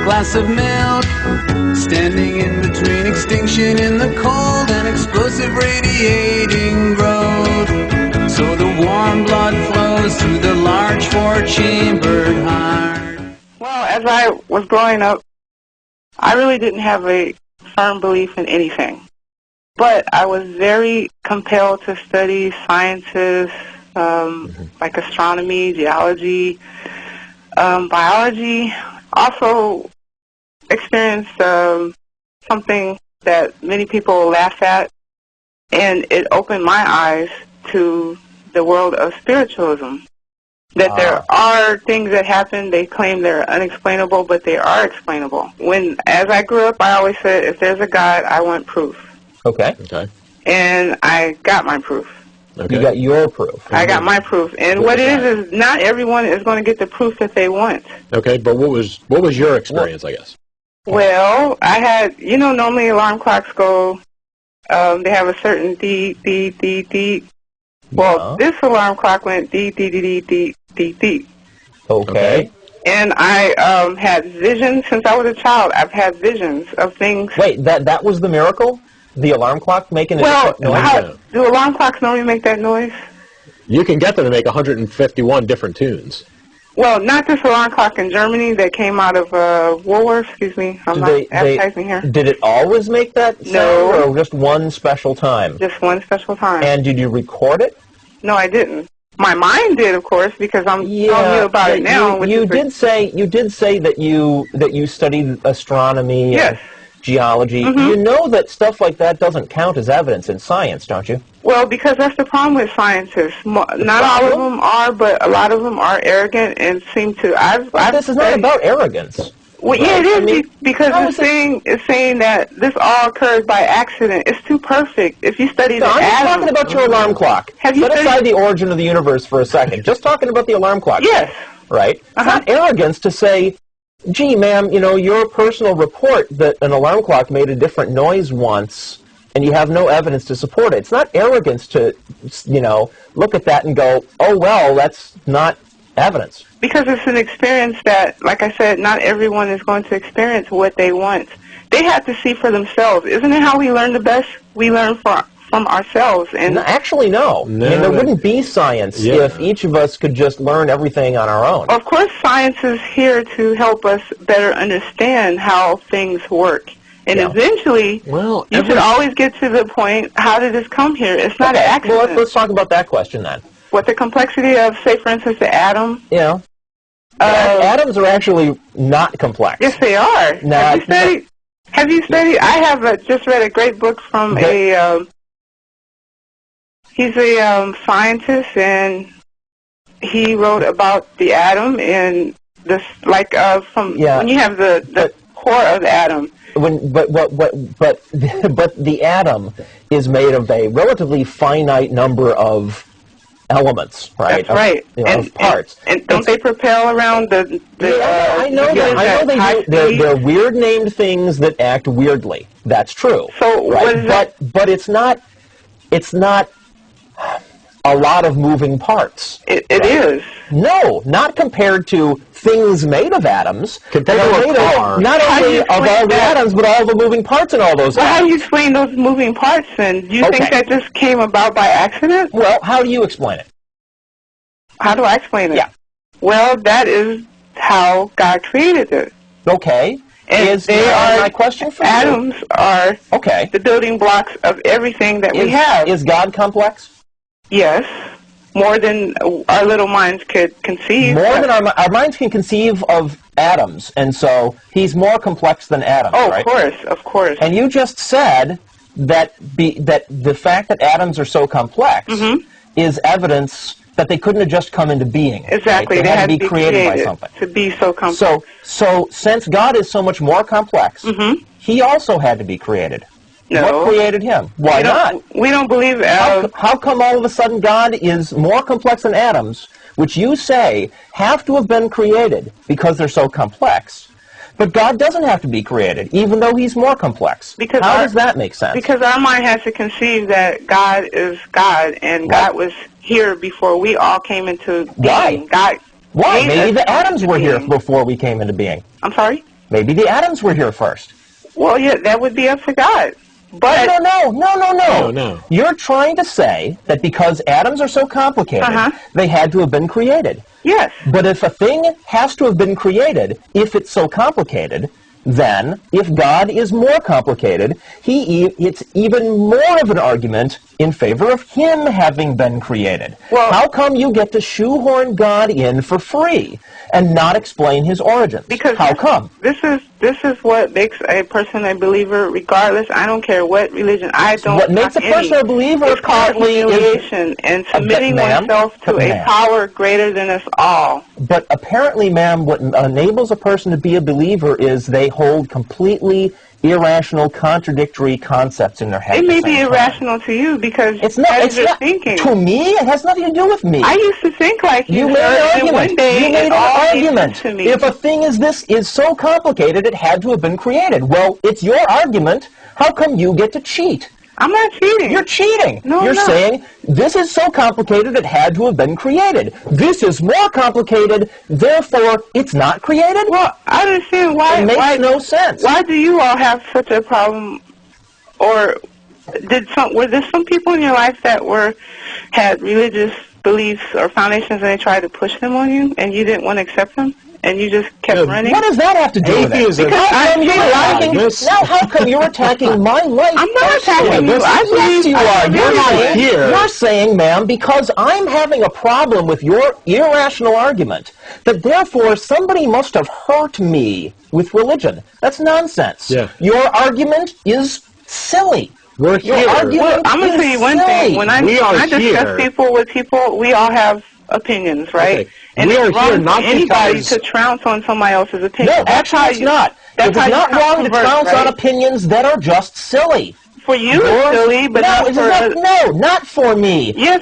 glass of milk, standing in between extinction in the cold and explosive radiating growth. So the warm blood flows through the large four-chambered heart. Well, as I was growing up, I really didn't have a firm belief in anything. But I was very compelled to study sciences, like astronomy, geology, biology. Also experienced something that many people laugh at, and it opened my eyes to the world of spiritualism. That there are things that happen, they claim they're unexplainable, but they are explainable. As I grew up, I always said, if there's a God, I want proof. Okay. And I got my proof. Okay. You got your proof. I got my proof. And what it is not everyone is going to get the proof that they want. Okay, but what was your experience, I guess? Well, I had, normally alarm clocks go, they have a certain dee, dee, dee, dee. Well, this alarm clock went dee, dee, dee, dee, dee, dee, dee. Okay. And I had visions since I was a child. I've had visions of things. Wait, that was the miracle? The alarm clock making a different noise? Do alarm clocks normally make that noise? You can get them to make 151 different tunes. Well, not this alarm clock in Germany that came out of Woolworth. Excuse me, I'm not advertising here. Did it always make that sound? No. Or just one special time? Just one special time. And did you record it? No, I didn't. My mind did, of course, because I'm telling you about it now. You did say that you studied astronomy. Yes. Geology. You know that stuff like that doesn't count as evidence in science, don't you? Well, because that's the problem with scientists. Not all of them are, but a lot of them are arrogant and seem to. This is not about arrogance. Well, yeah, it is, because it's saying that this all occurred by accident. It's too perfect. If you study the I'm just talking about your alarm clock. Set aside the origin of the universe for a second. Just talking about the alarm clock. Yes. Right? It's not arrogance to say, gee, ma'am, your personal report that an alarm clock made a different noise once, and you have no evidence to support it. It's not arrogance to, look at that and go, oh, well, that's not evidence. Because it's an experience that, like I said, not everyone is going to experience what they want. They have to see for themselves. Isn't it how we learn the best? We learn from ourselves. And actually, no. There wouldn't be science if each of us could just learn everything on our own. Of course, science is here to help us better understand how things work. And eventually, you should always get to the point, how did this come here? It's not an accident. Well, let's talk about that question then. What, the complexity of, say, for instance, the atom? Yeah. Atoms are actually not complex. Yes, they are. Have you studied? I have just read a great book from he's a scientist, and he wrote about the atom and this, when you have the core of the atom. But the atom is made of a relatively finite number of elements, right? That's right. Of parts. And don't they propel around the I know they do. They're weird named things that act weirdly. That's true. So what is that? But it's not a lot of moving parts. It is. No, not compared to things made of atoms. Compared to a car. Not only of all the atoms, but all the moving parts in all those atoms. How do you explain those moving parts, then? Do you think that just came about by accident? Well, how do you explain it? How do I explain it? Yeah. Well, that is how God created it. Okay. And my question for atoms are the building blocks of everything that we have. Is God complex? Yes. More than our little minds could conceive. More than our minds can conceive of atoms, and so he's more complex than atoms, right? Of course. And you just said that the fact that atoms are so complex is evidence that they couldn't have just come into being. Exactly. Right? They had to be created by something. To be so complex. So since God is so much more complex, he also had to be created. No. What created him? Why not? We don't believe... How come all of a sudden God is more complex than atoms, which you say have to have been created because they're so complex, but God doesn't have to be created, even though he's more complex? How does that make sense? Because our mind has to conceive that God is God, and God was here before we all came into being. Why? Maybe the atoms were here before we came into being. I'm sorry? Maybe the atoms were here first. Well, yeah, that would be up to God. But No. You're trying to say that because atoms are so complicated, they had to have been created. yes, But if a thing has to have been created, if it's so complicated, then if God is more complicated, it's even more of an argument in favor of him having been created. Well, how come you get to shoehorn God in for free and not explain his origins? because how come? This is what makes a person a believer, regardless. I don't care what religion. I don't. What makes a person a believer It's called apparently humiliation and submitting oneself to a power greater than us all. But apparently, ma'am, what enables a person to be a believer is they hold completely irrational, contradictory concepts in their head. It may be irrational to you because it's not. as you're thinking. To me, it has nothing to do with me. I used to think like you. You made an argument. One day You made an argument. To me. If a thing is so complicated, it had to have been created. Well, it's your argument. How come you get to cheat? I'm not cheating. You're cheating. No, You're I'm not. saying this is so complicated it had to have been created. This is more complicated, therefore it's not created? Well, I understand why. It makes no sense. Why do you all have such a problem? Or were there some people in your life that had religious beliefs or foundations and they tried to push them on you and you didn't want to accept them? And you just kept running? What does that have to do with it? Atheism. How come you're attacking my life? I'm not attacking you. Yes, you are. You're not here. You're saying, ma'am, because I'm having a problem with your irrational argument, that therefore somebody must have hurt me with religion. That's nonsense. Yeah. Your argument is silly. We're here. Well, I'm going to tell you one thing. When I discuss people with people, we all have opinions, right? Okay. And we are it's wrong here not for anybody because... to trounce on somebody else's opinion. No, actually it's not. It is not wrong to trounce on opinions that are just silly. For you, it's silly, but not for me. Yes,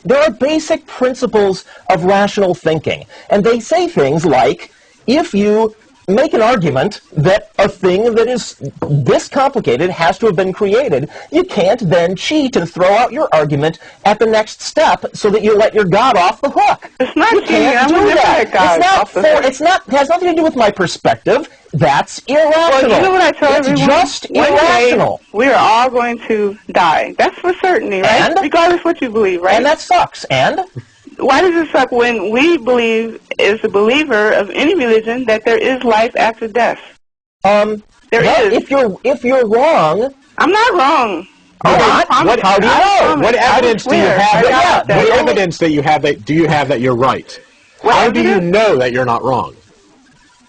there are basic principles of rational thinking, and they say things like, if you make an argument that a thing that is this complicated has to have been created, you can't then cheat and throw out your argument at the next step so that you let your God off the hook. It's not you can't do that. It's not. It has nothing to do with my perspective. That's irrational. Well, you know what I tell everyone? It's just irrational. One day, we are all going to die. That's for certainty, right? And? Regardless what you believe, right? And that sucks. And? Why does it suck when we believe, as a believer of any religion, that there is life after death? There is. If you're wrong, I'm not wrong. How do you know? What evidence do you have? What evidence do you have that you're right? How do you know that you're not wrong?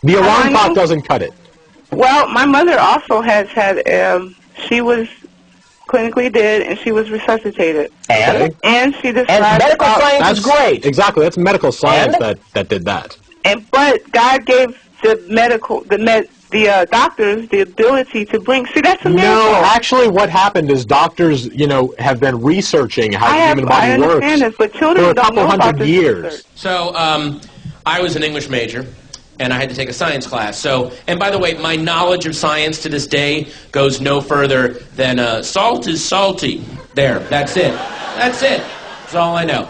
The alarm clock doesn't cut it. Well, my mother also has had. She was clinically dead, and she was resuscitated. And she described. And medical science is great. Exactly, that's medical science that did that. But God gave the doctors the ability to bring. See, that's a miracle. No, actually, what happened is doctors, have been researching how the human body works this, but children for a couple hundred years. So, I was an English major, and I had to take a science class. So, and by the way, my knowledge of science to this day goes no further than salt is salty. There, that's it. That's it. That's all I know.